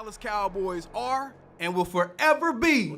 Dallas Cowboys are and will forever be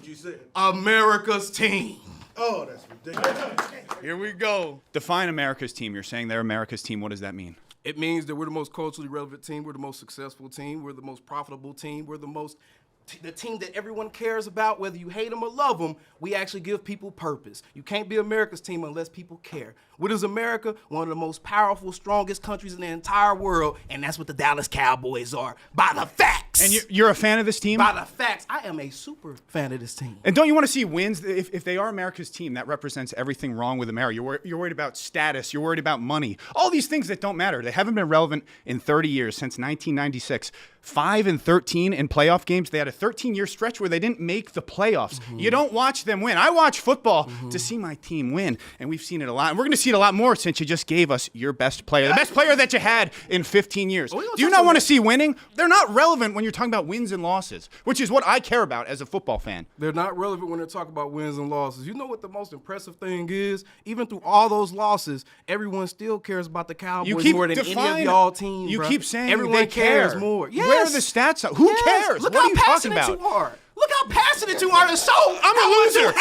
America's team. Oh, that's ridiculous. Here we go. Define America's team. You're saying they're America's team. What does that mean? It means that we're the most culturally relevant team, we're the most successful team, we're the most profitable team, we're the team that everyone cares about, whether you hate them or love them. We actually give people purpose. You can't be America's team unless people care. What is America? One of the most powerful, strongest countries in the entire world, and that's what the Dallas Cowboys are, by the facts. And you're a fan of this team? By the facts. I am a super fan of this team. And don't you want to see wins? If they are America's team, that represents everything wrong with America. You're worried about status. You're worried about money. All these things that don't matter. They haven't been relevant in 30 years, since 1996. 5-13 in playoff games. They had a 13-year stretch where they didn't make the playoffs. Mm-hmm. You don't watch them win. I watch football to see my team win, and we've seen it a lot. And we're going to see it a lot more since you just gave us your best player, the best player that you had in 15 years. Do you not want to see winning? They're not relevant when you're talking about wins and losses, which is what I care about as a football fan. They're not relevant when they're talking about wins and losses. You know what the most impressive thing is? Even through all those losses, everyone still cares about the Cowboys more than any of y'all teams. You keep saying everyone they cares care more. Yes. Where are the stats? Who cares? Look what how are you talking passionate about? you are. Look how passionate you are. So I'm a loser.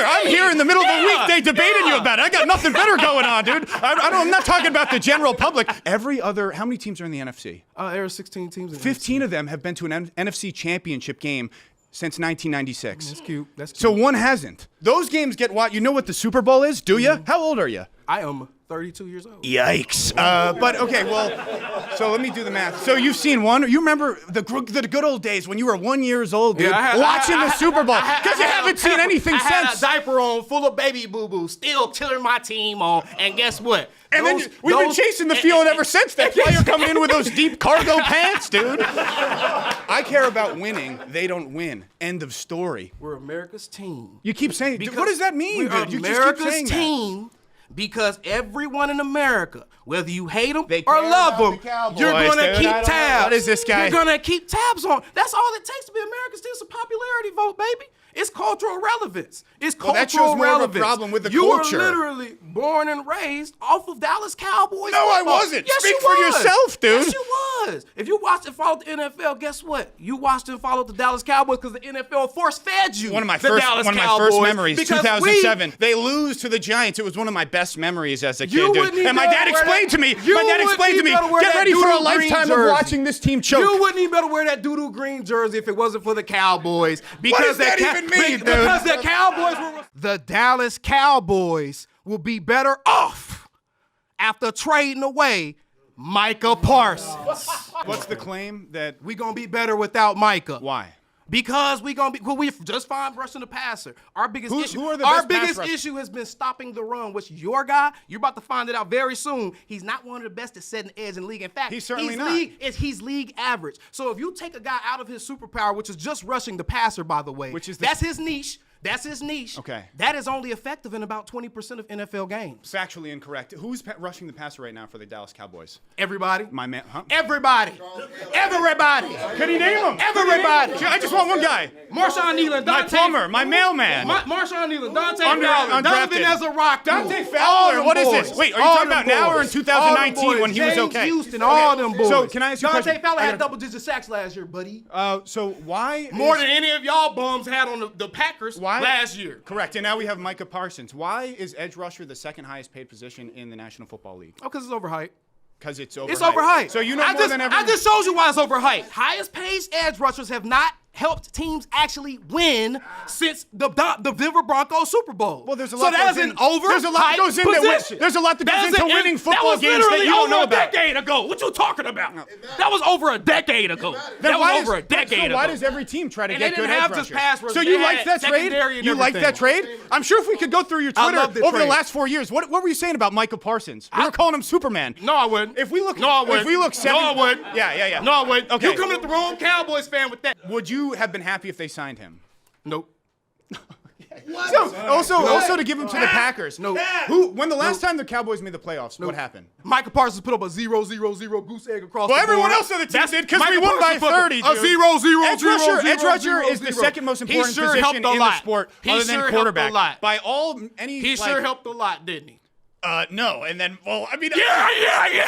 I'm here in the middle of the weekday debating you about it. I got nothing better going on, dude. I'm not talking about the general public. How many teams are in the NFC? There are 16 teams in the 15 of them have been to an NFC championship game since 1996. That's cute. That's cute. So one hasn't. Those games get watched. You know what the Super Bowl is, do you? How old are you? I am 32 years old. Yikes. But okay, well, so let me do the math. So you've seen one. You remember the good old days when you were 1 year old, dude, watching the Super Bowl, because you haven't seen anything since. I had a diaper on full of baby boo-boo, still cheering my team on, and guess what? And then we've been chasing the field ever since. That's why you're coming in with those deep cargo pants, dude. I care about winning. They don't win. End of story. We're America's team. You keep saying, what does that mean, dude? You America's just keep saying team. That. Because everyone in America, whether you hate them or love them, you're going to keep tabs. What is this guy? You're going to keep tabs on. That's all it takes to be America's team. It's a popularity vote, baby. It's cultural relevance. It's cultural that shows more relevance. of a problem with the you culture. You were literally born and raised off of Dallas Cowboys. No, I wasn't. Yes, Speak for yourself, dude. Yes, you was. If you watched and followed the NFL, guess what? You watched and followed the Dallas Cowboys because the NFL force-fed you. One of my first memories, 2007. They lose to the Giants. It was one of my best memories as a kid, dude. And my dad explained to me. Get ready for a lifetime of watching this team choke. You wouldn't even better wear that doo-doo green jersey if it wasn't for the Cowboys. What does that even mean, dude? Because the Dallas Cowboys will be better off after trading away Micah Parsons. What's the claim that we're going to be better without Micah? Why? Because we just fine rushing the passer. Our biggest issue has been stopping the run, which your guy, you're about to find it out very soon. He's not one of the best at setting the edge in the league. In fact, he's certainly not. He's league average. So if you take a guy out of his superpower, which is just rushing the passer, by the way, that's his niche. That's his niche. Okay. That is only effective in about 20% of NFL games. Factually incorrect. Who's rushing the passer right now for the Dallas Cowboys? Everybody. My man, huh? Everybody. Everybody. Can you name them? Everybody. I just want one guy. Marshawn Nealon. My plumber. My mailman. Marshawn Nealon. Dante Fowler. Donovan Ezra-Rock. Dante Fowler. What is this? Wait, are you talking about now or in 2019 when he was okay? James Houston. All them boys. So can I ask you a question? Dante Fowler had double-digit sacks last year, buddy. So why? More than any of y'all bums had on the Packers last year. Correct. And now we have Micah Parsons. Why is edge rusher the second highest paid position in the National Football League? Oh, because it's overhyped. Because it's overhyped. It's overhyped. So you know more than everyone. I just showed you why it's overhyped. Highest paid edge rushers have not helped teams actually win since the Denver Broncos Super Bowl. Well, there's a lot. So that is an overhyped There's a lot that goes into there's a lot that goes into winning football games that you don't know about. That was literally over a decade ago. What you talking about? That was over a decade ago. That was over a decade ago. Why does every team try to get good edge rushers? So you like that trade? You like that trade? I'm sure if we could go through your Twitter over the last 4 years, what were you saying about Micah Parsons? We were calling him Superman. No, I wouldn't. If we look, no, I wouldn't. If we look 7, no, I wouldn't. Yeah. No, I wouldn't. Okay. You coming at the wrong Cowboys fan with that? Would you have been happy if they signed him? Nope. So, also to give him to the Packers. No. When the last time the Cowboys made the playoffs, what happened? Micah Parsons put up a 0-0-0 goose egg across the board. Well, everyone else on the team did because we won by 30, dude. A 0-0-0-0. Edge rusher is the second most important position in the sport other than quarterback. He sure helped a lot, didn't he? No. And then, well, I mean, Yeah.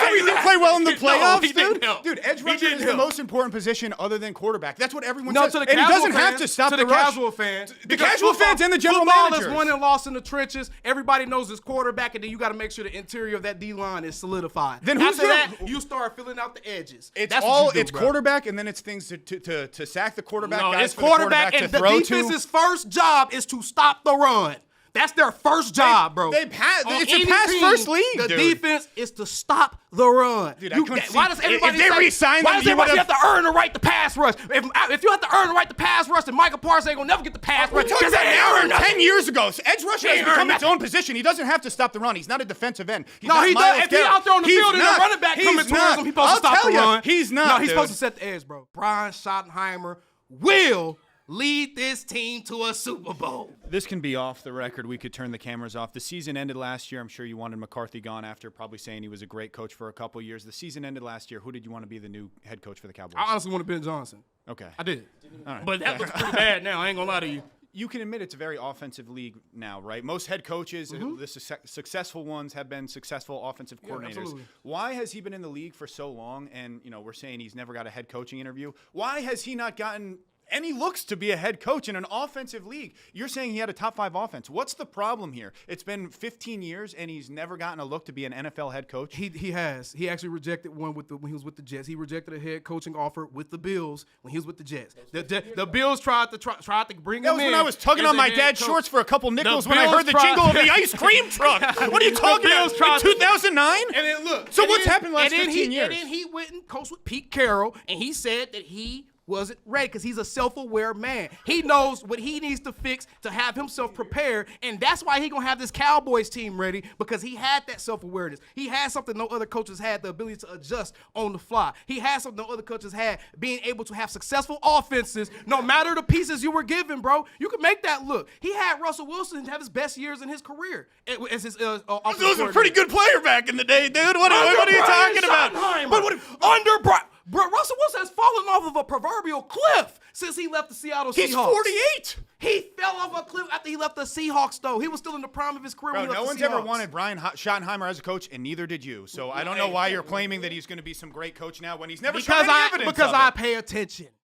so he didn't play well in the playoffs, he didn't help. Dude, edge He rusher didn't is the help. most important position other than quarterback. That's what everyone No, says. to the And he casual doesn't have fans, to stop to the the rush. casual fans. The Because casual fans and the general football managers. is won and lost in the trenches. Everybody knows it's quarterback, and then you got to make sure the interior of that D-line is solidified. Then who's After gonna- that, you start filling out the edges. It's That's all what you do, it's bro. quarterback, and then it's things to sack the quarterback. No, guys it's for the quarterback, to and the throw defense's first job is to stop the run. That's their first job, bro. they pass- On it's a any pass-first team, league, The dude. defense is to stop the run. Dude, I couldn't why see- does everybody if they say, re-signed why them, does you everybody would've- have to earn the right to pass rush? If you have to earn the right to pass rush, then Micah Parsons ain't gonna never get the pass We're rush. talking Because about they Aaron earned nothing. 10 years ago. So edge rusher He has become earned its own position. He doesn't have to stop the run. He's not a defensive end. He's No, not he Miles does. If he Garrett. out there on the He's field and the not. running back He's coming towards not. him, he's supposed to I'll stop tell the ya, run. he's not, No, he's dude. supposed to set the edge, bro. Brian Schottenheimer will lead this team to a Super Bowl. This can be off the record. We could turn the cameras off. The season ended last year. I'm sure you wanted McCarthy gone after probably saying he was a great coach for a couple years. The season ended last year. Who did you want to be the new head coach for the Cowboys? I honestly want Ben Johnson. Okay. I did. All right. But that looks pretty bad now. I ain't gonna lie to you. You can admit it's a very offensive league now, right? Most head coaches, the successful ones, have been successful offensive coordinators. absolutely. Why has he been in the league for so long? And we're saying he's never got a head coaching interview. Why has he not gotten any looks to be a head coach in an offensive league? You're saying he had a top 5 offense. What's the problem here? It's been 15 years and he's never gotten a look to be an NFL head coach. He has. He actually rejected one when he was with the Jets. He rejected a head coaching offer with the Bills when he was with the Jets. The Bills tried to bring That him was in. when I was tugging as on a my head dad's coach. shorts for a couple nickels The when I Bills heard the tried- jingle of the ice cream truck. What are you talking Bills about? tried to- 2009? And then look. So and what's then- happened the last and then 15 years? And then he went and coached with Pete Carroll, and he said that he wasn't ready because he's a self-aware man. He knows what he needs to fix to have himself prepared, and that's why he gonna have this Cowboys team ready, because he had that self-awareness. He had something no other coaches had, the ability to adjust on the fly. He had something no other coaches had, being able to have successful offenses no matter the pieces you were given, bro. You could make that look. He had Russell Wilson have his best years in his career as his offensive He was a coordinator. pretty good player back in the day, dude. What are you talking about? But Russell Wilson has fallen off of a proverbial cliff since he left the Seattle Seahawks. He's 48. He fell off a cliff after he left the Seahawks, though. He was still in the prime of his career when Bro, he left no the one's Seahawks. ever wanted Brian Schottenheimer as a coach, and neither did you. So I don't know why you're claiming that he's going to be some great coach now when he's never shown any evidence because of I it. pay attention.